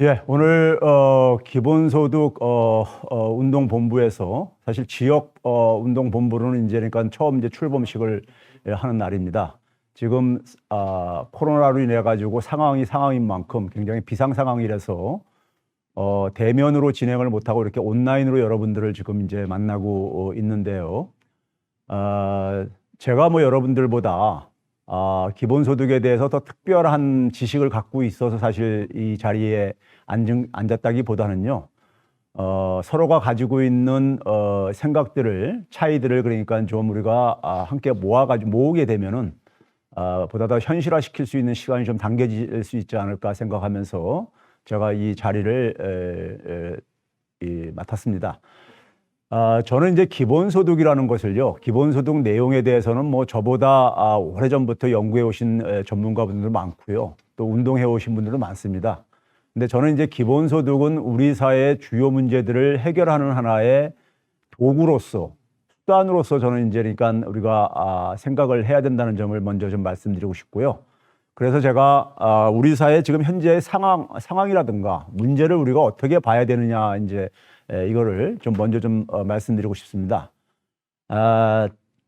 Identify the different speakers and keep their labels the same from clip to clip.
Speaker 1: 예, 오늘 기본소득 운동본부에서 사실 지역 운동본부로는 이제 그러니까 처음 이제 출범식을 하는 날입니다. 지금 코로나로 인해 가지고 상황인 만큼 굉장히 비상 상황이라서 대면으로 진행을 못하고 이렇게 온라인으로 여러분들을 지금 이제 만나고 있는데요. 제가 뭐 여러분들보다 기본소득에 대해서 더 특별한 지식을 갖고 있어서 사실 이 자리에 앉았다기보다는요, 서로가 가지고 있는 차이들을 그러니까 좀 우리가 함께 모으게 되면은 보다 더 현실화시킬 수 있는 시간이 좀 당겨질 수 있지 않을까 생각하면서 제가 이 자리를 맡았습니다. 저는 이제 기본소득이라는 것을요, 기본소득 내용에 대해서는 뭐 저보다 오래전부터 연구해 오신 전문가분들도 많고요, 또 운동해 오신 분들도 많습니다. 근데 저는 이제 기본소득은 우리 사회의 주요 문제들을 해결하는 하나의 도구로서, 수단으로서 저는 이제 그러니까 우리가 생각을 해야 된다는 점을 먼저 좀 말씀드리고 싶고요. 그래서 제가 우리 사회 지금 현재의 상황이라든가 문제를 우리가 어떻게 봐야 되느냐 이제 이거를 좀 먼저 좀 말씀드리고 싶습니다.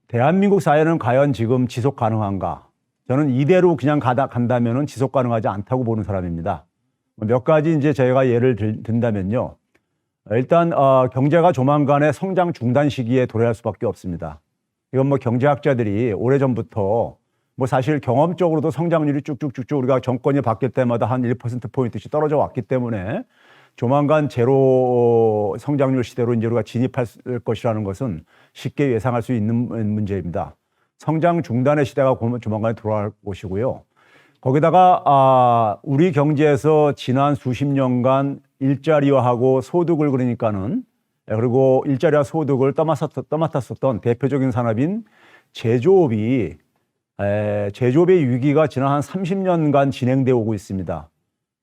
Speaker 1: 대한민국 사회는 과연 지금 지속 가능한가? 저는 이대로 그냥 간다면은 지속 가능하지 않다고 보는 사람입니다. 몇 가지 이제 저희가 예를 든다면요. 일단 경제가 조만간에 성장 중단 시기에 도래할 수밖에 없습니다. 이건 뭐 경제학자들이 오래전부터 뭐 사실 경험적으로도 성장률이 쭉쭉쭉쭉 우리가 정권이 바뀔 때마다 한 1%포인트씩 떨어져 왔기 때문에 조만간 제로 성장률 시대로 이제 우리가 진입할 것이라는 것은 쉽게 예상할 수 있는 문제입니다. 성장 중단의 시대가 조만간에 돌아올 것이고요. 거기다가 우리 경제에서 지난 수십 년간 일자리화하고 소득을 그러니까는 그리고 일자리와 소득을 떠맡았었던 대표적인 산업인 제조업의 위기가 지난 한 30년간 진행되어 오고 있습니다.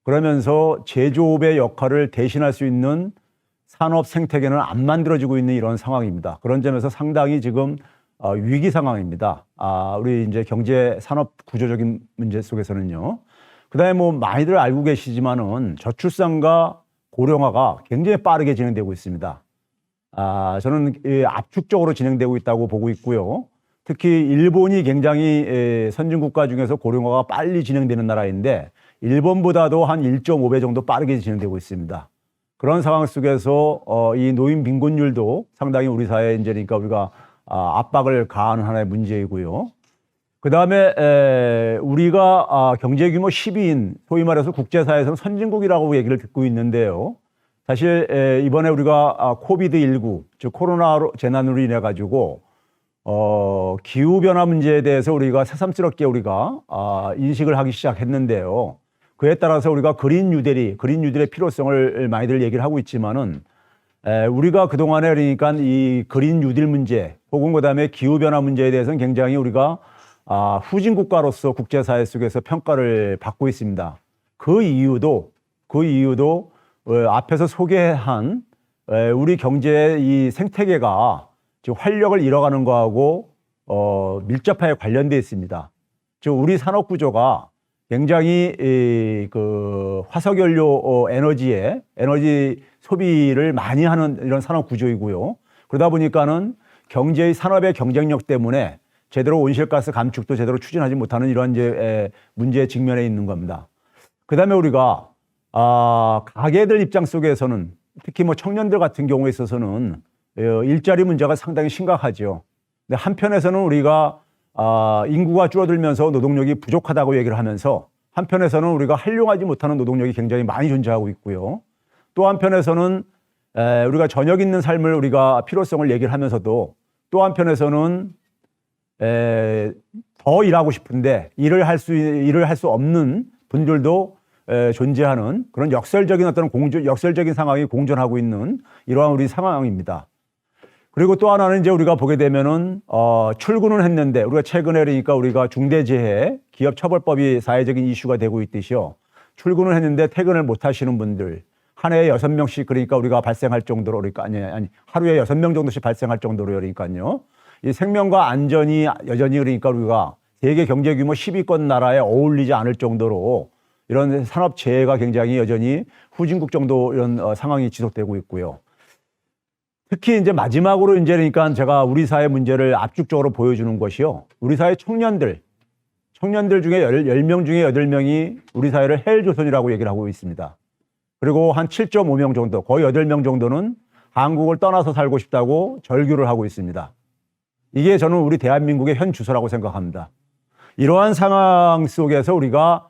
Speaker 1: 그러면서 제조업의 역할을 대신할 수 있는 산업 생태계는 안 만들어지고 있는 이런 상황입니다. 그런 점에서 상당히 지금 위기 상황입니다. 우리 이제 경제 산업 구조적인 문제 속에서는요. 그다음에 뭐 많이들 알고 계시지만은 저출산과 고령화가 굉장히 빠르게 진행되고 있습니다. 저는 압축적으로 진행되고 있다고 보고 있고요. 특히 일본이 굉장히 선진 국가 중에서 고령화가 빨리 진행되는 나라인데 일본보다도 한 1.5배 정도 빠르게 진행되고 있습니다. 그런 상황 속에서 이 노인 빈곤율도 상당히 우리 사회에 이제 그러니까 우리가 압박을 가하는 하나의 문제이고요. 그 다음에 우리가 경제 규모 10위인 소위 말해서 국제사회에서는 선진국이라고 얘기를 듣고 있는데요. 사실 이번에 우리가 코비드19, 즉 코로나 재난으로 인해 가지고 기후변화 문제에 대해서 우리가 새삼스럽게 우리가 인식을 하기 시작했는데요. 그에 따라서 우리가 그린 뉴딜의 필요성을 많이들 얘기를 하고 있지만은 우리가 그동안에 그러니까 이 그린 뉴딜 문제 혹은 그다음에 기후변화 문제에 대해서는 굉장히 우리가 후진 국가로서 국제사회 속에서 평가를 받고 있습니다. 그 이유도 앞에서 소개한 우리 경제의 이 생태계가 지금 활력을 잃어가는 거하고 밀접하게 관련되어 있습니다. 즉 우리 산업 구조가 굉장히 그 화석연료 에너지 소비를 많이 하는 이런 산업 구조이고요. 그러다 보니까는 산업의 경쟁력 때문에 제대로 온실가스 감축도 제대로 추진하지 못하는 이러한 이제 문제에 직면해 있는 겁니다. 그다음에 우리가 가계들 입장 속에서는 특히 뭐 청년들 같은 경우에 있어서는 일자리 문제가 상당히 심각하죠. 근데 한편에서는 우리가 인구가 줄어들면서 노동력이 부족하다고 얘기를 하면서 한편에서는 우리가 활용하지 못하는 노동력이 굉장히 많이 존재하고 있고요. 또 한편에서는 우리가 저녁 있는 삶을 우리가 필요성을 얘기를 하면서도 또 한편에서는 더 일하고 싶은데 일을 할 수 없는 분들도 존재하는 그런 역설적인 상황이 공존하고 있는 이러한 우리 상황입니다. 그리고 또 하나는 이제 우리가 보게 되면은 출근을 했는데 우리가 최근에 그러니까 우리가 중대재해 기업처벌법이 사회적인 이슈가 되고 있듯이요. 출근을 했는데 퇴근을 못 하시는 분들 한 해에 6명씩 그러니까 우리가 발생할 정도로 그러니까 아니 하루에 6명 정도씩 발생할 정도로 그러니까요. 이 생명과 안전이 여전히 그러니까 우리가 세계 경제 규모 10위권 나라에 어울리지 않을 정도로 이런 산업 재해가 굉장히 여전히 후진국 정도 이런 상황이 지속되고 있고요. 특히 이제 마지막으로 이제 그러니까 제가 우리 사회 문제를 압축적으로 보여주는 것이요. 우리 사회 청년들 중에 10명 중에 8명이 우리 사회를 헬조선이라고 얘기를 하고 있습니다. 그리고 한 7.5명 정도, 거의 8명 정도는 한국을 떠나서 살고 싶다고 절규를 하고 있습니다. 이게 저는 우리 대한민국의 현 주소라고 생각합니다. 이러한 상황 속에서 우리가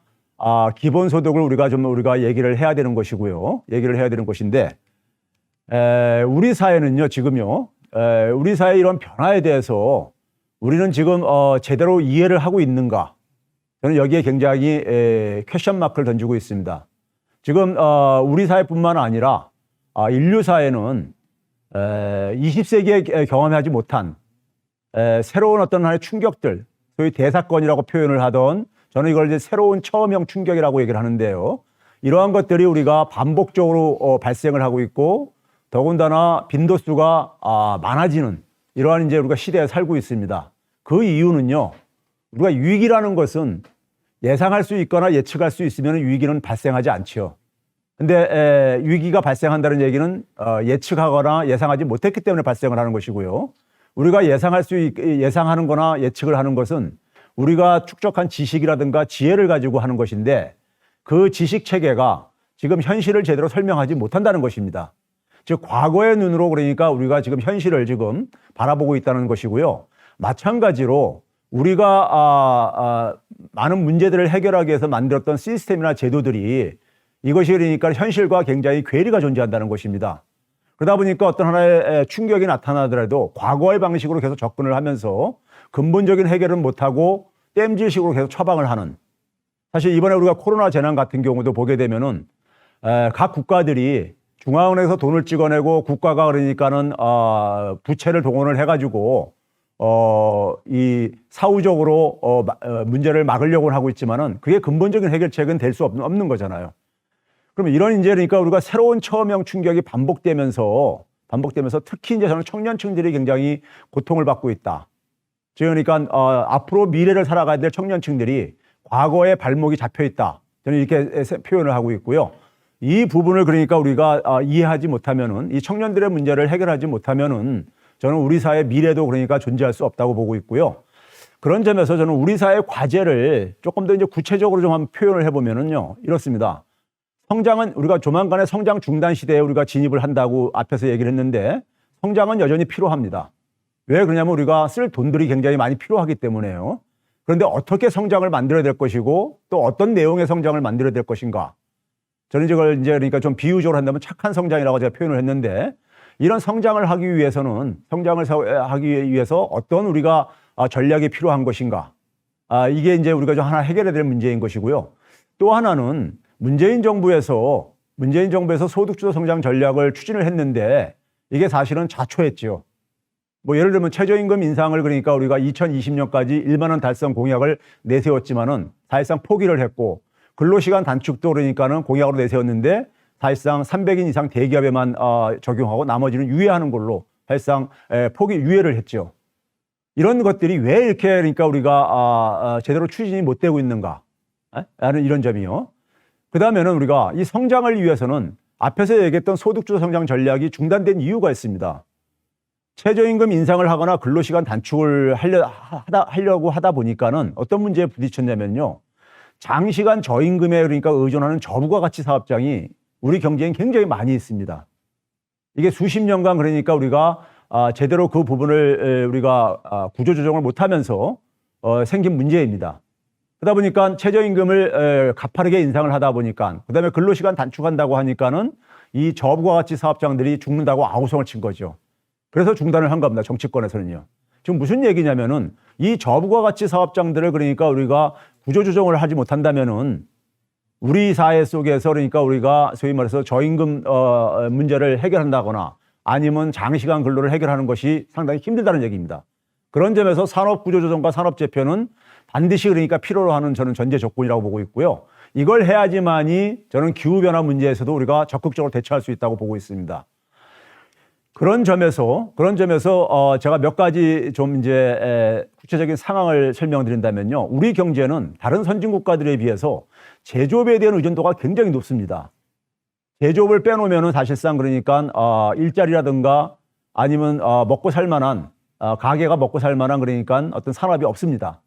Speaker 1: 기본소득을 우리가 얘기를 해야 되는 것이고요. 얘기를 해야 되는 것인데, 우리 사회는요, 지금요, 우리 사회 이런 변화에 대해서 우리는 지금 제대로 이해를 하고 있는가? 저는 여기에 굉장히 퀘션 마크를 던지고 있습니다. 지금 우리 사회뿐만 아니라 인류 사회는 20세기에 경험하지 못한 새로운 어떤 하나의 충격들, 소위 대사건이라고 표현을 하던, 저는 이걸 이제 새로운 처음형 충격이라고 얘기를 하는데요. 이러한 것들이 우리가 반복적으로 발생을 하고 있고, 더군다나 빈도수가 많아지는 이러한 이제 우리가 시대에 살고 있습니다. 그 이유는요, 우리가 위기라는 것은 예상할 수 있거나 예측할 수 있으면 위기는 발생하지 않죠. 근데 위기가 발생한다는 얘기는 예측하거나 예상하지 못했기 때문에 발생을 하는 것이고요. 우리가 예상하는 거나 예측을 하는 것은 우리가 축적한 지식이라든가 지혜를 가지고 하는 것인데, 그 지식 체계가 지금 현실을 제대로 설명하지 못한다는 것입니다. 즉 과거의 눈으로, 그러니까 우리가 지금 현실을 지금 바라보고 있다는 것이고요. 마찬가지로 우리가 많은 문제들을 해결하기 위해서 만들었던 시스템이나 제도들이, 이것이 그러니까 현실과 굉장히 괴리가 존재한다는 것입니다. 그러다 보니까 어떤 하나의 충격이 나타나더라도 과거의 방식으로 계속 접근을 하면서 근본적인 해결은 못하고 땜질식으로 계속 처방을 하는, 사실 이번에 우리가 코로나 재난 같은 경우도 보게 되면은 각 국가들이 중앙은행에서 돈을 찍어내고 국가가 그러니까는 부채를 동원을 해가지고 이 사후적으로 문제를 막으려고 하고 있지만은 그게 근본적인 해결책은 될 수 없는 거잖아요. 그러면 이런 이제 그러니까 우리가 새로운 처음형 충격이 반복되면서 특히 이제 저는 청년층들이 굉장히 고통을 받고 있다. 그러니까 앞으로 미래를 살아가야 될 청년층들이 과거에 발목이 잡혀 있다. 저는 이렇게 표현을 하고 있고요. 이 부분을 그러니까 우리가 이해하지 못하면은, 이 청년들의 문제를 해결하지 못하면은 저는 우리 사회 미래도 그러니까 존재할 수 없다고 보고 있고요. 그런 점에서 저는 우리 사회 과제를 조금 더 이제 구체적으로 좀 한번 표현을 해보면은요, 이렇습니다. 성장은 우리가 조만간에 성장 중단 시대에 우리가 진입을 한다고 앞에서 얘기를 했는데, 성장은 여전히 필요합니다. 왜 그러냐면 우리가 쓸 돈들이 굉장히 많이 필요하기 때문에요. 그런데 어떻게 성장을 만들어야 될 것이고 또 어떤 내용의 성장을 만들어야 될 것인가? 저는 이걸 이제 그러니까 좀 비유적으로 한다면 착한 성장이라고 제가 표현을 했는데, 이런 성장을 하기 위해서는, 하기 위해서 어떤 우리가 전략이 필요한 것인가? 이게 이제 우리가 좀 하나 해결해야 될 문제인 것이고요. 또 하나는 문재인 정부에서 소득주도 성장 전략을 추진을 했는데, 이게 사실은 자초했죠. 뭐 예를 들면 최저임금 인상을 그러니까 우리가 2020년까지 1만 원 달성 공약을 내세웠지만은 사실상 포기를 했고, 근로시간 단축도 그러니까는 공약으로 내세웠는데 사실상 300인 이상 대기업에만 적용하고 나머지는 유예하는 걸로 사실상 유예를 했죠. 이런 것들이 왜 이렇게 그러니까 우리가 제대로 추진이 못 되고 있는가 하는 이런 점이요. 그 다음에는 우리가 이 성장을 위해서는 앞에서 얘기했던 소득주도 성장 전략이 중단된 이유가 있습니다. 최저임금 인상을 하거나 근로시간 단축을 하려고 하다 보니까는 어떤 문제에 부딪혔냐면요. 장시간 저임금에 그러니까 의존하는 저부가 가치 사업장이 우리 경제에 굉장히 많이 있습니다. 이게 수십 년간 그러니까 우리가 제대로 그 부분을 우리가 구조조정을 못하면서 생긴 문제입니다. 그러다 보니까 최저임금을 가파르게 인상을 하다 보니까, 그다음에 근로시간 단축한다고 하니까는 이 저부가 가치 사업장들이 죽는다고 아우성을 친 거죠. 그래서 중단을 한 겁니다. 정치권에서는요. 지금 무슨 얘기냐면은 이 저부가 가치 사업장들을 그러니까 우리가 구조조정을 하지 못한다면은 우리 사회 속에서 그러니까 우리가 소위 말해서 저임금 문제를 해결한다거나 아니면 장시간 근로를 해결하는 것이 상당히 힘들다는 얘기입니다. 그런 점에서 산업구조조정과 산업재편은 반드시 그러니까 필요로 하는 저는 전제 조건이라고 보고 있고요. 이걸 해야지만이 저는 기후변화 문제에서도 우리가 적극적으로 대처할 수 있다고 보고 있습니다. 그런 점에서 제가 몇 가지 좀 이제 구체적인 상황을 설명드린다면요. 우리 경제는 다른 선진 국가들에 비해서 제조업에 대한 의존도가 굉장히 높습니다. 제조업을 빼놓으면은 사실상 그러니까 일자리라든가 아니면 먹고 살 만한 가게가 먹고 살 만한 그러니까 어떤 산업이 없습니다.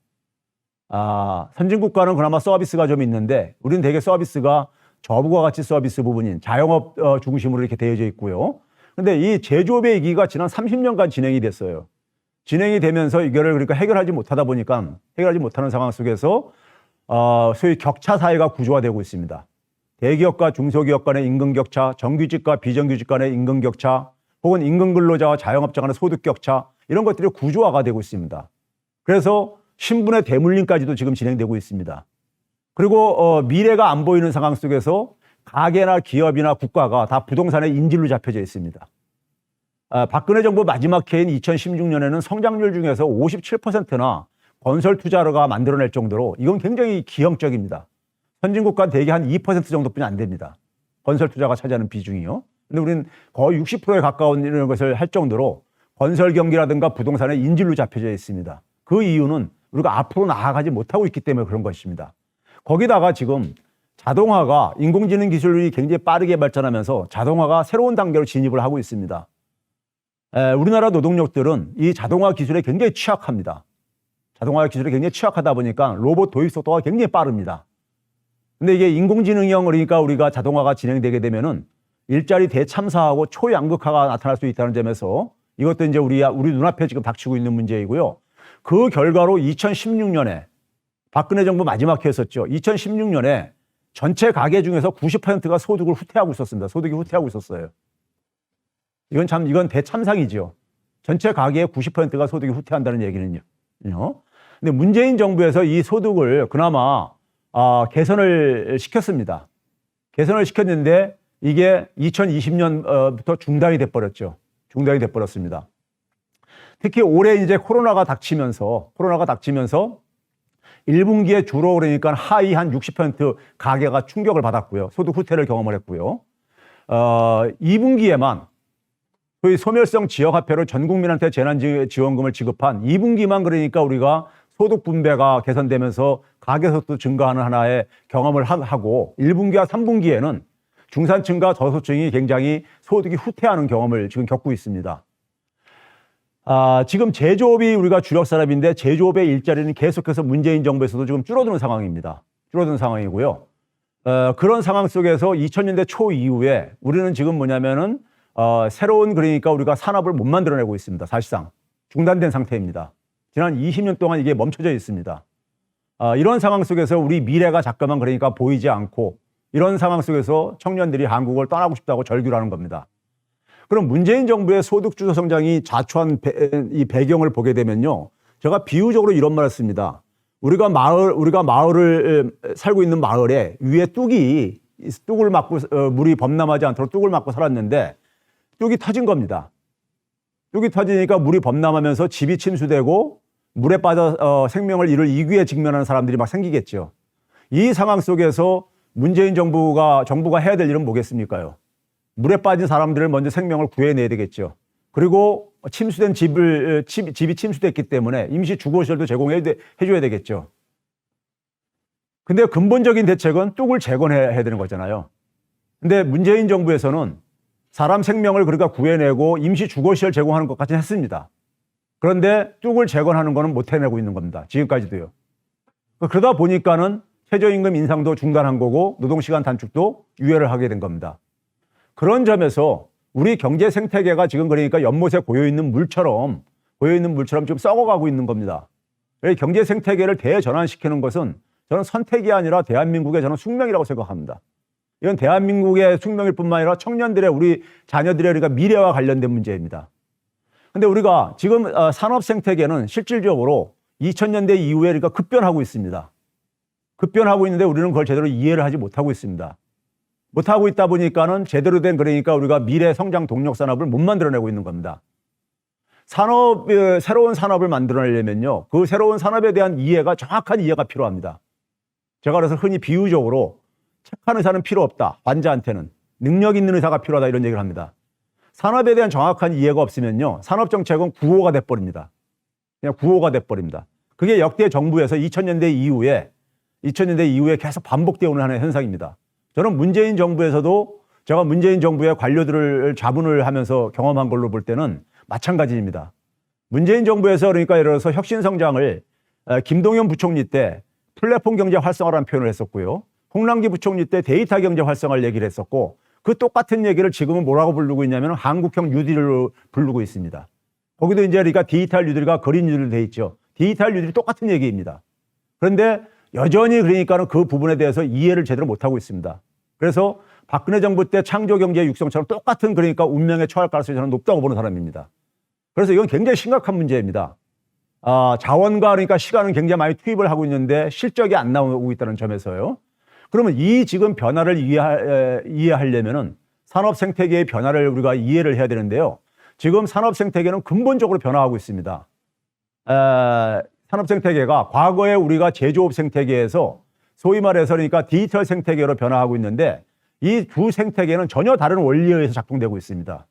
Speaker 1: 선진 국가는 그나마 서비스가 좀 있는데 우리는 되게 서비스가 저부가 가치 서비스 부분인 자영업 중심으로 이렇게 되어져 있고요. 근데 이 제조업의 위기가 지난 30년간 진행이 됐어요. 진행이 되면서 이거를 그러니까 해결하지 못하다 보니까 해결하지 못하는 상황 속에서 소위 격차 사회가 구조화되고 있습니다. 대기업과 중소기업 간의 임금 격차, 정규직과 비정규직 간의 임금 격차, 혹은 임금 근로자와 자영업자 간의 소득 격차 이런 것들이 구조화가 되고 있습니다. 그래서 신분의 대물림까지도 지금 진행되고 있습니다. 그리고 미래가 안 보이는 상황 속에서 가게나 기업이나 국가가 다 부동산의 인질로 잡혀져 있습니다. 박근혜 정부 마지막 해인 2016년에는 성장률 중에서 57%나 건설 투자가 만들어낼 정도로 이건 굉장히 기형적입니다. 선진국가는 대개 한 2% 정도뿐이 안 됩니다. 건설 투자가 차지하는 비중이요. 근데 우리는 거의 60%에 가까운 이런 것을 할 정도로 건설 경기라든가 부동산의 인질로 잡혀져 있습니다. 그 이유는 우리가 앞으로 나아가지 못하고 있기 때문에 그런 것입니다. 거기다가 지금 자동화가 인공지능 기술이 굉장히 빠르게 발전하면서 자동화가 새로운 단계로 진입을 하고 있습니다. 우리나라 노동력들은 이 자동화 기술에 굉장히 취약합니다. 자동화 기술에 굉장히 취약하다 보니까 로봇 도입 속도가 굉장히 빠릅니다. 근데 이게 인공지능형 그러니까 우리가 자동화가 진행되게 되면은 일자리 대참사하고 초양극화가 나타날 수 있다는 점에서 이것도 이제 우리 눈앞에 지금 닥치고 있는 문제이고요. 그 결과로 2016년에 박근혜 정부 마지막 해였었죠. 2016년에 전체 가계 중에서 90%가 소득을 후퇴하고 있었습니다. 소득이 후퇴하고 있었어요. 이건 대참상이죠. 전체 가계의 90%가 소득이 후퇴한다는 얘기는요. 근데 문재인 정부에서 이 소득을 그나마 개선을 시켰습니다. 개선을 시켰는데 이게 2020년부터 중단이 돼버렸죠. 중단이 돼버렸습니다. 특히 올해 이제 코로나가 닥치면서 1분기에 주로 그러니까 하위 한 60% 가계가 충격을 받았고요. 소득 후퇴를 경험을 했고요. 2분기에만 소위 소멸성 지역화폐로 전 국민한테 재난지원금을 지급한 2분기만 그러니까 우리가 소득 분배가 개선되면서 가계소득도 증가하는 하나의 경험을 하고 1분기와 3분기에는 중산층과 저소득층이 굉장히 소득이 후퇴하는 경험을 지금 겪고 있습니다. 지금 제조업이 우리가 주력 산업인데 제조업의 일자리는 계속해서 문재인 정부에서도 지금 줄어드는 상황입니다. 줄어드는 상황이고요. 그런 상황 속에서 2000년대 초 이후에 우리는 지금 뭐냐면은 새로운 그러니까 우리가 산업을 못 만들어내고 있습니다. 사실상 중단된 상태입니다. 지난 20년 동안 이게 멈춰져 있습니다. 이런 상황 속에서 우리 미래가 자꾸만 그러니까 보이지 않고 이런 상황 속에서 청년들이 한국을 떠나고 싶다고 절규를 하는 겁니다. 그럼 문재인 정부의 소득 주도 성장이 자초한 이 배경을 보게 되면요. 제가 비유적으로 이런 말을 씁니다. 우리가 마을을 살고 있는 마을에 위에 뚝을 막고 물이 범람하지 않도록 뚝을 막고 살았는데 뚝이 터진 겁니다. 뚝이 터지니까 물이 범람하면서 집이 침수되고 물에 빠져 생명을 잃을 위기에 직면하는 사람들이 막 생기겠죠. 이 상황 속에서 문재인 정부가 해야 될 일은 뭐겠습니까요? 물에 빠진 사람들을 먼저 생명을 구해내야 되겠죠. 그리고 침수된 집이 침수됐기 때문에 임시 주거시설도 제공해줘야 되겠죠. 근데 근본적인 대책은 뚝을 재건해야 되는 거잖아요. 근데 문재인 정부에서는 사람 생명을 그러니까 구해내고 임시 주거시설 제공하는 것까지는 했습니다. 그런데 뚝을 재건하는 거는 못 해내고 있는 겁니다. 지금까지도요. 그러다 보니까는 최저임금 인상도 중단한 거고 노동시간 단축도 유예를 하게 된 겁니다. 그런 점에서 우리 경제 생태계가 지금 그러니까 연못에 고여있는 물처럼 지금 썩어가고 있는 겁니다. 경제 생태계를 대전환시키는 것은 저는 선택이 아니라 대한민국의 저는 숙명이라고 생각합니다. 이건 대한민국의 숙명일 뿐만 아니라 청년들의 우리 자녀들의 우리가 미래와 관련된 문제입니다. 근데 우리가 지금 산업 생태계는 실질적으로 2000년대 이후에 우리가 급변하고 있습니다. 급변하고 있는데 우리는 그걸 제대로 이해를 하지 못하고 있습니다. 못하고 있다 보니까는 제대로 된 그러니까 우리가 미래 성장 동력 산업을 못 만들어내고 있는 겁니다. 새로운 산업을 만들어내려면요. 그 새로운 산업에 대한 정확한 이해가 필요합니다. 제가 그래서 흔히 비유적으로 책한 의사는 필요 없다. 환자한테는. 능력 있는 의사가 필요하다 이런 얘기를 합니다. 산업에 대한 정확한 이해가 없으면요. 산업정책은 구호가 돼버립니다. 그냥 구호가 돼버립니다. 그게 역대 정부에서 2000년대 이후에 2000년대 이후에 계속 반복되어 오는 하나의 현상입니다. 저는 문재인 정부에서도 제가 문재인 정부의 관료들을 자문을 하면서 경험한 걸로 볼 때는 마찬가지입니다. 문재인 정부에서 그러니까 예를 들어서 혁신성장을 김동연 부총리 때 플랫폼 경제 활성화라는 표현을 했었고요. 홍남기 부총리 때 데이터 경제 활성화를 얘기를 했었고 그 똑같은 얘기를 지금은 뭐라고 부르고 있냐면 한국형 뉴딜로 부르고 있습니다. 거기도 이제 그러니까 디지털 뉴딜과 그린 뉴딜로 돼 있죠. 디지털 뉴딜이 똑같은 얘기입니다. 그런데 여전히 그러니까는 그 부분에 대해서 이해를 제대로 못하고 있습니다. 그래서 박근혜 정부 때 창조경제 육성처럼 똑같은 그러니까 운명에 처할 가능성이 저는 높다고 보는 사람입니다. 그래서 이건 굉장히 심각한 문제입니다. 자원과 그러니까 시간은 굉장히 많이 투입을 하고 있는데 실적이 안 나오고 있다는 점에서요. 그러면 이 지금 변화를 이해하려면은 산업 생태계의 변화를 우리가 이해를 해야 되는데요. 지금 산업 생태계는 근본적으로 변화하고 있습니다. 산업 생태계가 과거에 우리가 제조업 생태계에서 소위 말해서 그러니까 디지털 생태계로 변화하고 있는데 이 두 생태계는 전혀 다른 원리에 의해서 작동되고 있습니다.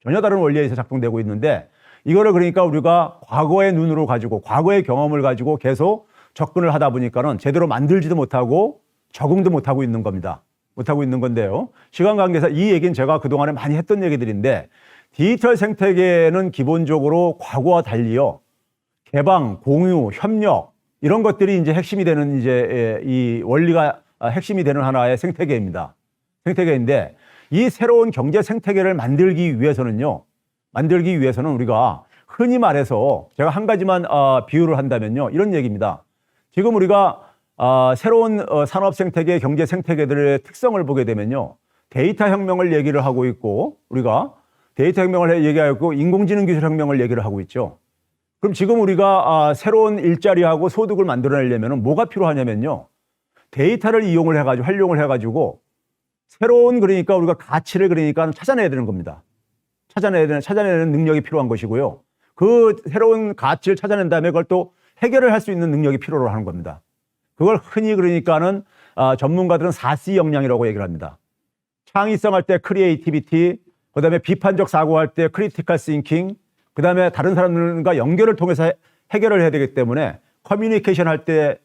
Speaker 1: 전혀 다른 원리에 의해서 작동되고 있는데 이거를 그러니까 우리가 과거의 눈으로 가지고 과거의 경험을 가지고 계속 접근을 하다 보니까는 제대로 만들지도 못하고 적응도 못하고 있는 겁니다. 못하고 있는 건데요. 시간 관계상 이 얘기는 제가 그동안에 많이 했던 얘기들인데 디지털 생태계는 기본적으로 과거와 달리요. 개방, 공유, 협력 이런 것들이 이제 핵심이 되는 이제 이 원리가 핵심이 되는 하나의 생태계입니다. 생태계인데 이 새로운 경제 생태계를 만들기 위해서는 우리가 흔히 말해서 제가 한 가지만 비유를 한다면요. 이런 얘기입니다. 지금 우리가 새로운 산업 생태계, 경제 생태계들의 특성을 보게 되면요. 데이터 혁명을 얘기를 하고 있고 우리가 데이터 혁명을 얘기하고 인공지능 기술 혁명을 얘기를 하고 있죠. 그럼 지금 우리가 새로운 일자리하고 소득을 만들어내려면 뭐가 필요하냐면요. 데이터를 이용을 해가지고 활용을 해가지고 새로운 그러니까 우리가 가치를 그러니까 찾아내야 되는 겁니다. 찾아내는 능력이 필요한 것이고요. 그 새로운 가치를 찾아낸 다음에 그걸 또 해결을 할 수 있는 능력이 필요로 하는 겁니다. 그걸 흔히 그러니까는 전문가들은 4C 역량이라고 얘기를 합니다. 창의성 할 때 크리에이티비티, 그다음에 비판적 사고할 때 크리티컬 싱킹, 그다음에 다른 사람들과 연결을 통해서 해결을 해야 되기 때문에 커뮤니케이션 할 때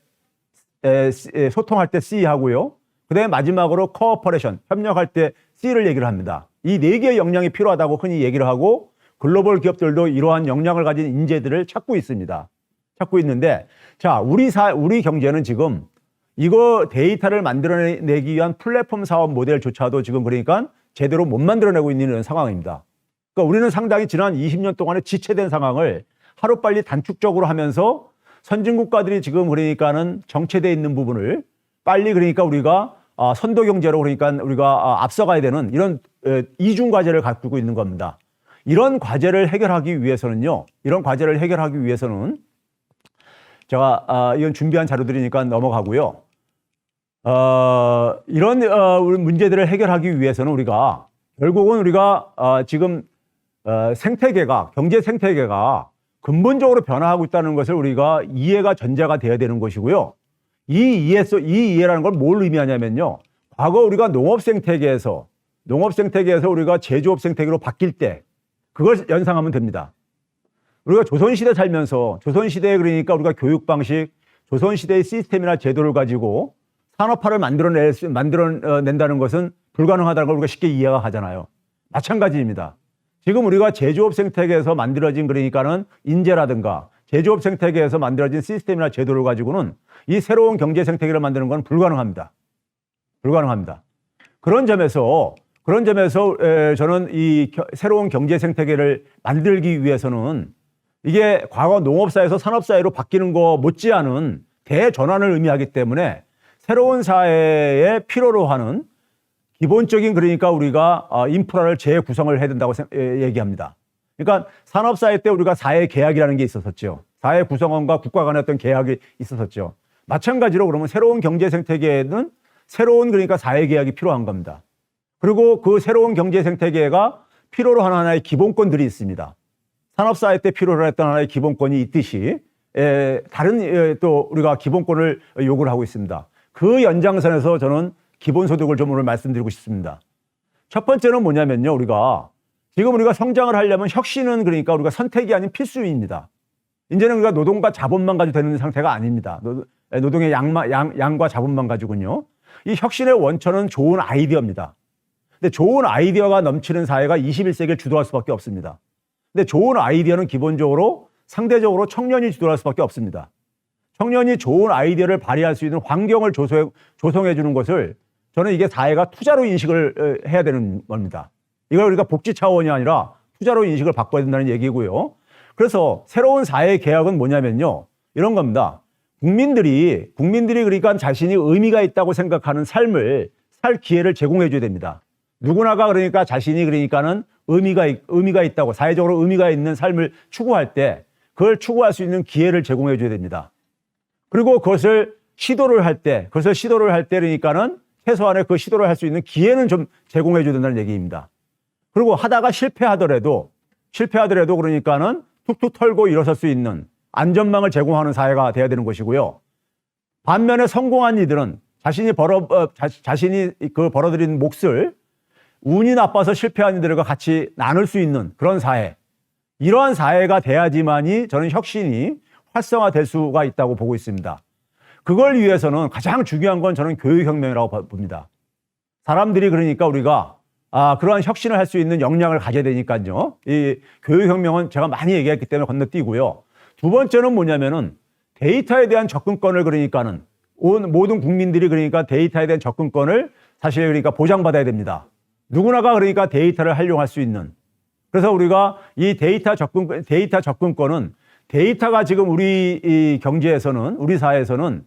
Speaker 1: 소통할 때 C 하고요. 그다음에 마지막으로 코어퍼레이션, 협력할 때 C를 얘기를 합니다. 이 네 개의 역량이 필요하다고 흔히 얘기를 하고 글로벌 기업들도 이러한 역량을 가진 인재들을 찾고 있습니다. 찾고 있는데 자, 우리 경제는 지금 이거 데이터를 만들어내기 위한 플랫폼 사업 모델조차도 지금 그러니까 제대로 못 만들어내고 있는 상황입니다. 그러니까 우리는 상당히 지난 20년 동안에 지체된 상황을 하루빨리 단축적으로 하면서 선진국가들이 지금 그러니까는 정체되어 있는 부분을 빨리 그러니까 우리가 선도 경제로 그러니까 우리가 앞서가야 되는 이런 이중 과제를 갖고 있는 겁니다. 이런 과제를 해결하기 위해서는 제가 이건 준비한 자료들이니까 넘어가고요. 이런 문제들을 해결하기 위해서는 우리가 결국은 우리가 지금 경제 생태계가 근본적으로 변화하고 있다는 것을 우리가 이해가 전제가 돼야 되는 것이고요. 이 이해라는 걸 뭘 의미하냐면요. 과거 우리가 농업 생태계에서 우리가 제조업 생태계로 바뀔 때 그걸 연상하면 됩니다. 우리가 조선시대 살면서 조선시대에 그러니까 우리가 교육 방식, 조선시대의 시스템이나 제도를 가지고 산업화를 만들어낸다는 것은 불가능하다는 걸 우리가 쉽게 이해가 하잖아요. 마찬가지입니다. 지금 우리가 제조업 생태계에서 만들어진 그러니까는 인재라든가 제조업 생태계에서 만들어진 시스템이나 제도를 가지고는 이 새로운 경제 생태계를 만드는 건 불가능합니다. 그런 점에서 저는 이 새로운 경제 생태계를 만들기 위해서는 이게 과거 농업사회에서 산업사회로 바뀌는 거 못지않은 대전환을 의미하기 때문에 새로운 사회에 필요로 하는 기본적인 그러니까 우리가 인프라를 재구성을 해야 된다고 얘기합니다. 그러니까 산업사회 때 우리가 사회 계약이라는 게 있었었죠. 사회 구성원과 국가 간의 어떤 계약이 있었었죠. 마찬가지로 그러면 새로운 경제 생태계에는 새로운 그러니까 사회 계약이 필요한 겁니다. 그리고 그 새로운 경제 생태계가 필요로 하는 하나의 기본권들이 있습니다. 산업사회 때 필요로 했던 하나의 기본권이 있듯이 다른 또 우리가 기본권을 요구를 하고 있습니다. 그 연장선에서 저는 기본소득을 좀 오늘 말씀드리고 싶습니다. 첫 번째는 뭐냐면요. 지금 우리가 성장을 하려면 혁신은 그러니까 우리가 선택이 아닌 필수입니다. 이제는 우리가 노동과 자본만 가지고 되는 상태가 아닙니다. 노동의 양과 자본만 가지고는요. 이 혁신의 원천은 좋은 아이디어입니다. 근데 좋은 아이디어가 넘치는 사회가 21세기를 주도할 수밖에 없습니다. 근데 좋은 아이디어는 기본적으로 상대적으로 청년이 주도할 수밖에 없습니다. 청년이 좋은 아이디어를 발휘할 수 있는 환경을 조성해 주는 것을 저는 이게 사회가 투자로 인식을 해야 되는 겁니다. 이걸 우리가 복지 차원이 아니라 투자로 인식을 바꿔야 된다는 얘기고요. 그래서 새로운 사회 개혁은 뭐냐면요. 이런 겁니다. 국민들이 그러니까 자신이 의미가 있다고 생각하는 삶을 살 기회를 제공해 줘야 됩니다. 누구나가 그러니까 자신이 그러니까는 의미가 있다고 사회적으로 의미가 있는 삶을 추구할 때 그걸 추구할 수 있는 기회를 제공해 줘야 됩니다. 그리고 그것을 시도를 할 때 그러니까는 최소한의 그 시도를 할 수 있는 기회는 좀 제공해 줘야 된다는 얘기입니다. 그리고 하다가 실패하더라도 그러니까는 툭툭 털고 일어설 수 있는 안전망을 제공하는 사회가 돼야 되는 것이고요. 반면에 성공한 이들은 자신이 벌어들인 몫을 운이 나빠서 실패한 이들과 같이 나눌 수 있는 그런 사회. 이러한 사회가 돼야지만이 저는 혁신이 활성화될 수가 있다고 보고 있습니다. 그걸 위해서는 가장 중요한 건 저는 교육혁명이라고 봅니다. 사람들이 그러니까 우리가 그러한 혁신을 할 수 있는 역량을 가져야 되니까요. 이 교육혁명은 제가 많이 얘기했기 때문에 건너뛰고요. 두 번째는 뭐냐면은 데이터에 대한 접근권을 그러니까는 모든 국민들이 그러니까 데이터에 대한 접근권을 사실 그러니까 보장받아야 됩니다. 누구나가 그러니까 데이터를 활용할 수 있는. 그래서 우리가 이 데이터 접근권은 데이터가 지금 우리 이 경제에서는 우리 사회에서는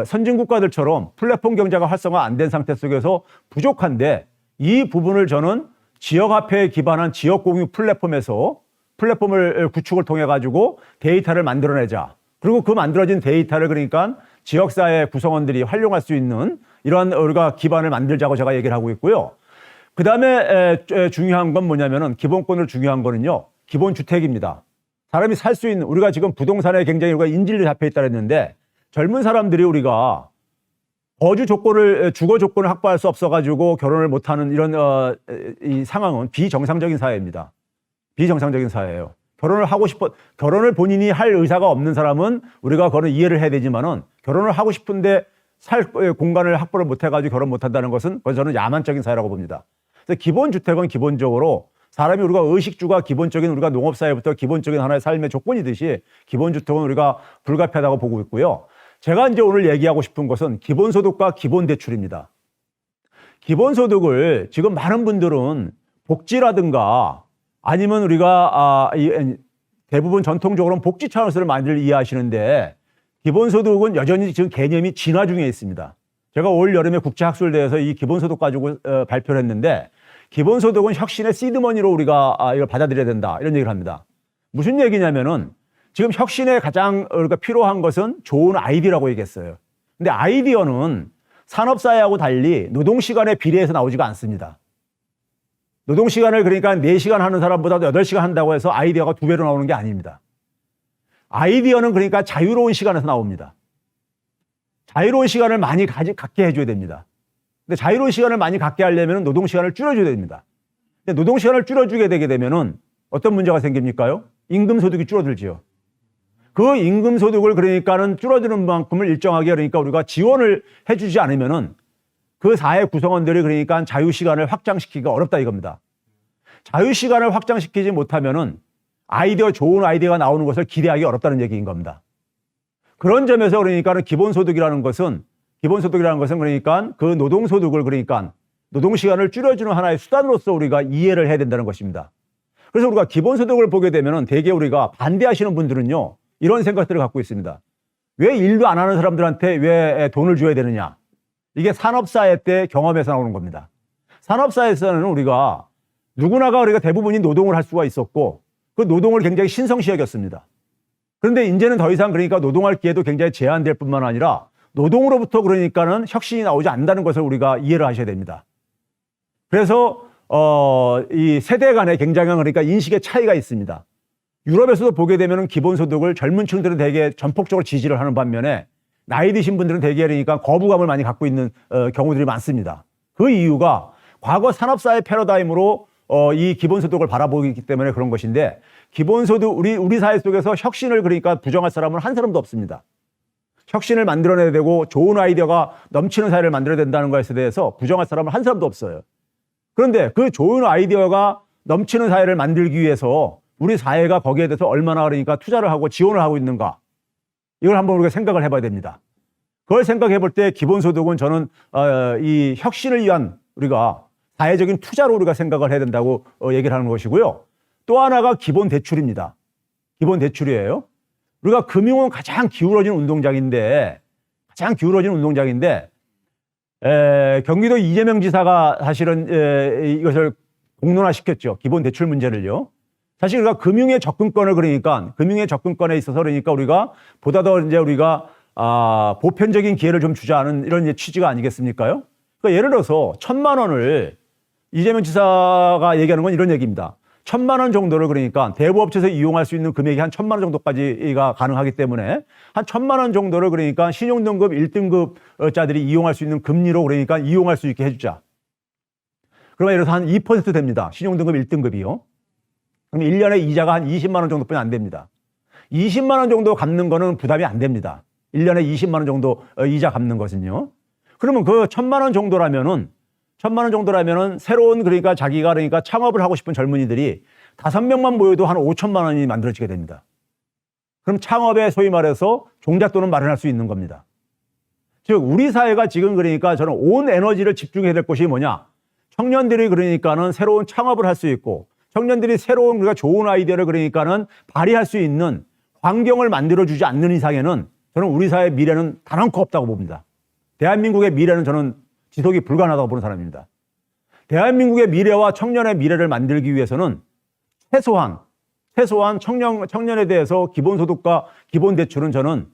Speaker 1: 선진 국가들처럼 플랫폼 경제가 활성화 안 된 상태 속에서 부족한데 이 부분을 저는 지역화폐에 기반한 지역 공유 플랫폼을 구축을 통해 가지고 데이터를 만들어내자. 그리고 그 만들어진 데이터를 그러니까 지역사회 구성원들이 활용할 수 있는 이러한 우리가 기반을 만들자고 제가 얘기를 하고 있고요. 그 다음에 중요한 건 뭐냐면은 기본권을 중요한 거는요. 기본주택입니다. 사람이 살 수 있는 우리가 지금 부동산에 굉장히 우리가 인질로 잡혀 있다 그랬는데 젊은 사람들이 우리가 주거 조건을 확보할 수 없어가지고 결혼을 못하는 이런 이 상황은 비정상적인 사회입니다. 비정상적인 사회예요. 결혼을 본인이 할 의사가 없는 사람은 우리가 그거는 이해를 해야 되지만은 결혼을 하고 싶은데 살 공간을 확보를 못해가지고 결혼 못한다는 것은 저는 야만적인 사회라고 봅니다. 그래서 기본주택은 기본적으로 사람이 우리가 의식주가 기본적인 우리가 농업사회부터 기본적인 하나의 삶의 조건이듯이 기본주택은 우리가 불가피하다고 보고 있고요. 제가 이제 오늘 얘기하고 싶은 것은 기본소득과 기본대출입니다. 기본소득을 지금 많은 분들은 복지라든가 아니면 우리가 대부분 전통적으로는 복지 차원에서 많이들 이해하시는데 기본소득은 여전히 지금 개념이 진화 중에 있습니다. 제가 올 여름에 국제학술대회에서 이 기본소득 가지고 발표를 했는데 기본소득은 혁신의 시드머니로 우리가 이걸 받아들여야 된다 이런 얘기를 합니다. 무슨 얘기냐면은 지금 혁신에 가장 우리가 필요한 것은 좋은 아이디어라고 얘기했어요. 근데 아이디어는 산업사회하고 달리 노동시간에 비례해서 나오지가 않습니다. 노동시간을 그러니까 4시간 하는 사람보다 8시간 한다고 해서 아이디어가 2배로 나오는 게 아닙니다. 아이디어는 그러니까 자유로운 시간에서 나옵니다. 자유로운 시간을 많이 갖게 해줘야 됩니다. 근데 자유로운 시간을 많이 갖게 하려면 노동시간을 줄여줘야 됩니다. 근데 노동시간을 줄여주게 되게 되면은 어떤 문제가 생깁니까요? 임금소득이 줄어들지요. 그 임금소득을 그러니까는 줄어드는 만큼을 일정하게 그러니까 우리가 지원을 해주지 않으면은 그 사회 구성원들이 그러니까 자유시간을 확장시키기가 어렵다 이겁니다. 자유시간을 확장시키지 못하면은 좋은 아이디어가 나오는 것을 기대하기 어렵다는 얘기인 겁니다. 그런 점에서 그러니까 기본소득이라는 것은 그러니까 그 노동소득을 그러니까 노동시간을 줄여주는 하나의 수단으로서 우리가 이해를 해야 된다는 것입니다. 그래서 우리가 기본소득을 보게 되면은 대개 우리가 반대하시는 분들은요, 이런 생각들을 갖고 있습니다. 왜 일도 안 하는 사람들한테 왜 돈을 줘야 되느냐? 이게 산업사회 때 경험에서 나오는 겁니다. 산업사회에서는 우리가 대부분이 노동을 할 수가 있었고 그 노동을 굉장히 신성시 여겼습니다. 그런데 이제는 더 이상 그러니까 노동할 기회도 굉장히 제한될 뿐만 아니라 노동으로부터 그러니까는 혁신이 나오지 않는다는 것을 우리가 이해를 하셔야 됩니다. 그래서 이 세대 간에 굉장한 그러니까 인식의 차이가 있습니다. 유럽에서도 보게 되면 기본소득을 젊은 층들은 되게 전폭적으로 지지를 하는 반면에 나이 드신 분들은 대개 그러니까 거부감을 많이 갖고 있는 경우들이 많습니다. 그 이유가 과거 산업사회 패러다임으로 이 기본소득을 바라보기 때문에 그런 것인데 우리 사회 속에서 혁신을 그러니까 부정할 사람은 한 사람도 없습니다. 혁신을 만들어내야 되고 좋은 아이디어가 넘치는 사회를 만들어야 된다는 것에 대해서 부정할 사람은 한 사람도 없어요. 그런데 그 좋은 아이디어가 넘치는 사회를 만들기 위해서 우리 사회가 거기에 대해서 얼마나 그러니까 투자를 하고 지원을 하고 있는가, 이걸 한번 우리가 생각을 해봐야 됩니다. 그걸 생각해 볼 때 기본소득은 저는 이 혁신을 위한 우리가 사회적인 투자로 우리가 생각을 해야 된다고 얘기를 하는 것이고요. 또 하나가 기본 대출입니다. 기본 대출이에요. 우리가 금융은 가장 기울어진 운동장인데 경기도 이재명 지사가 사실은 이것을 공론화시켰죠. 기본 대출 문제를요. 사실 우리가 금융의 접근권에 있어서 그러니까 우리가 보다 더 이제 우리가 보편적인 기회를 좀 주자는 이런 취지가 아니겠습니까요? 그러니까 예를 들어서 1,000만 원을 이재명 지사가 얘기하는 건 이런 얘기입니다. 1,000만 원 정도를 그러니까 대부업체에서 이용할 수 있는 금액이 한 1,000만 원 정도까지가 가능하기 때문에 한 1,000만 원 정도를 그러니까 신용등급 1등급자들이 이용할 수 있는 금리로 그러니까 이용할 수 있게 해주자. 그러면 예를 들어서 한 2% 됩니다. 신용등급 1등급이요. 그럼 1년에 이자가 한 20만 원 정도뿐이 안 됩니다. 20만 원 정도 갚는 거는 부담이 안 됩니다. 1년에 20만 원 정도 이자 갚는 것은요. 그러면 그 1,000만 원 정도라면은 새로운 그러니까 자기가 그러니까 창업을 하고 싶은 젊은이들이 5명만 모여도 한 5천만 원이 만들어지게 됩니다. 그럼 창업에 소위 말해서 종잣돈을 마련할 수 있는 겁니다. 즉 우리 사회가 지금 그러니까 저는 온 에너지를 집중해야 될 것이 뭐냐? 청년들이 그러니까는 새로운 창업을 할 수 있고 청년들이 새로운 우리가 좋은 아이디어를 그러니까는 발휘할 수 있는 환경을 만들어주지 않는 이상에는 저는 우리 사회의 미래는 단언코 없다고 봅니다. 대한민국의 미래는 저는 지속이 불가능하다고 보는 사람입니다. 대한민국의 미래와 청년의 미래를 만들기 위해서는 최소한 청년에 대해서 기본소득과 기본대출은 저는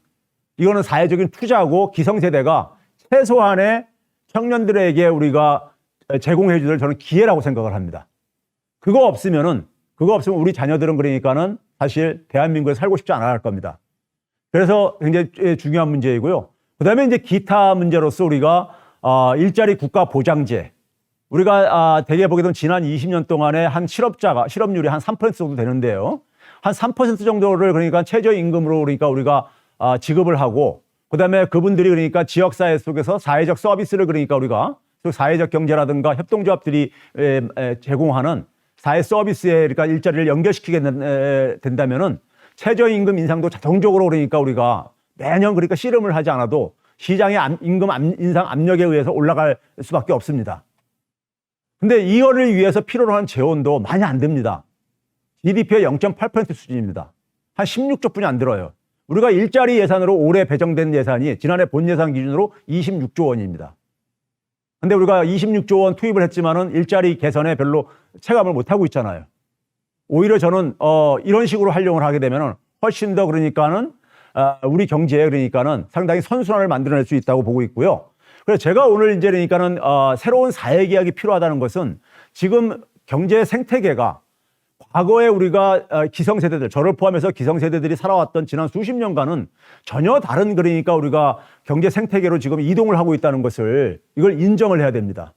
Speaker 1: 이거는 사회적인 투자고 기성세대가 최소한의 청년들에게 우리가 제공해 줄 저는 기회라고 생각을 합니다. 그거 없으면 우리 자녀들은 그러니까는 사실 대한민국에 살고 싶지 않아 할 겁니다. 그래서 굉장히 중요한 문제이고요. 그 다음에 이제 기타 문제로서 우리가 일자리 국가 보장제. 우리가 대개 보게 되면 지난 20년 동안에 한 실업률이 한 3% 정도 되는데요. 한 3% 정도를 그러니까 최저임금으로 그러니까 우리가 지급을 하고, 그 다음에 그분들이 그러니까 지역사회 속에서 사회적 서비스를 그러니까 우리가 사회적 경제라든가 협동조합들이 제공하는 사회 서비스에 그러니까 일자리를 연결시키게 된다면은 최저임금 인상도 자동적으로 그러니까 우리가 매년 그러니까 씨름을 하지 않아도 시장의 임금 인상 압력에 의해서 올라갈 수밖에 없습니다. 근데 이거를 위해서 필요로 하는 재원도 많이 안 됩니다. GDP의 0.8% 수준입니다. 한 16조 뿐이 안 들어요. 우리가 일자리 예산으로 올해 배정된 예산이 지난해 본 예산 기준으로 26조 원입니다. 근데 우리가 26조 원 투입을 했지만은 일자리 개선에 별로 체감을 못 하고 있잖아요. 오히려 저는 이런 식으로 활용을 하게 되면은 훨씬 더 그러니까는 우리 경제에 그러니까는 상당히 선순환을 만들어낼 수 있다고 보고 있고요. 그래서 제가 오늘 이제 그러니까는 새로운 사회개혁이 필요하다는 것은 지금 경제 생태계가 과거에 우리가 기성세대들, 저를 포함해서 기성세대들이 살아왔던 지난 수십 년간은 전혀 다른 그러니까 우리가 경제 생태계로 지금 이동을 하고 있다는 것을 이걸 인정을 해야 됩니다.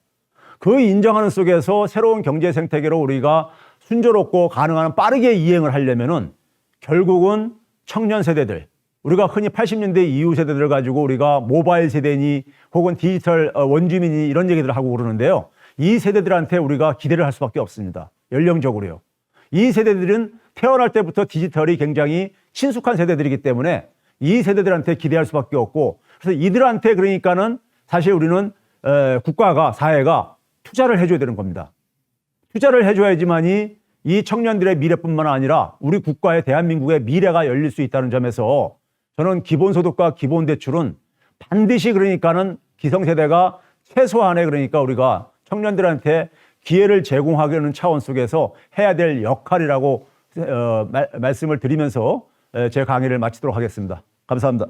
Speaker 1: 그 인정하는 속에서 새로운 경제 생태계로 우리가 순조롭고 가능한 빠르게 이행을 하려면은 결국은 청년 세대들, 우리가 흔히 80년대 이후 세대들을 가지고 우리가 모바일 세대니 혹은 디지털 원주민이 이런 얘기들을 하고 그러는데요. 이 세대들한테 우리가 기대를 할 수밖에 없습니다. 연령적으로요. 이 세대들은 태어날 때부터 디지털이 굉장히 친숙한 세대들이기 때문에 이 세대들한테 기대할 수밖에 없고, 그래서 이들한테 그러니까는 사실 우리는 국가가, 사회가 투자를 해줘야 되는 겁니다. 투자를 해줘야지만이 이 청년들의 미래뿐만 아니라 우리 국가의 대한민국의 미래가 열릴 수 있다는 점에서 저는 기본소득과 기본대출은 반드시 그러니까는 기성세대가 최소한의 그러니까 우리가 청년들한테 기회를 제공하려는 차원 속에서 해야 될 역할이라고 말씀을 드리면서 제 강의를 마치도록 하겠습니다. 감사합니다.